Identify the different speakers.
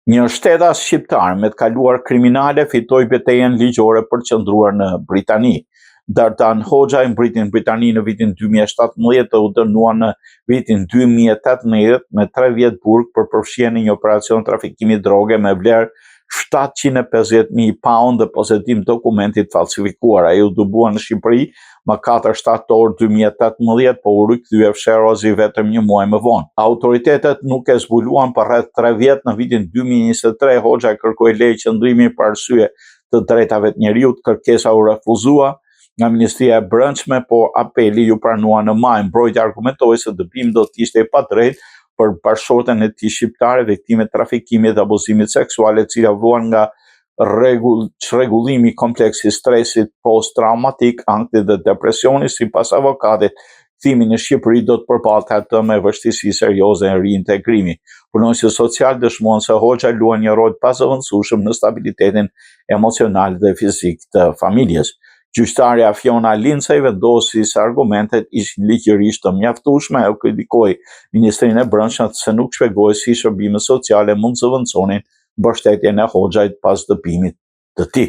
Speaker 1: Një shtetas shqiptar me të kaluar kriminale fitoi betejën ligjore për të qëndruar në Britani. Dardan Hoxha i mbriti në Britani në vitin 2017 dhe u dënuar në vitin 2018 me 3 vjet burg për përfshirje në një operacion trafikimi droge me vlerë 750.000 pound dhe posedim dokumentit falsifikuar. Ai u dëbua në Shqipëri më 4 shtator 2018, po u rikthye fsherozi vetëm një muaj më vonë. Autoritetet nuk e zbuluan për rreth 3 vjet. Në vitin 2023 Hoxha kërkoi leje qëndrimi për arsye të drejtave të njeriut, kërkesa u refuzua nga Ministria e Brendshme, por apeli ju pranua në maj. Mbrojtja argumentoi se dëbimi do të ishte i padrejtë për bashkëshorten e tij shqiptare, viktime të trafikimit dhe abuzimit seksual, e cila vuan nga çrregullimi kompleks i stresit post-traumatik, ankthi dhe depresioni. Sipas avokatit, kthimi në Shqipëri do të përballte atë me vështirësi serioze në riintegrimi. Punonjësit social dëshmuan se Hoxha luan një rol pazëvendësueshëm në stabilitetin emocional dhe fizik të familjes. Gjyqtarja Fiona Lincaj vendosi se argumentet ishin ligjërisht të mjaftueshme e u kritikoi Ministrinë e Brendshme se nuk shpjegoi si shërbimet sociale mund të zëvendësonin mbështetjen e Hoxhait pas dëbimit të tij.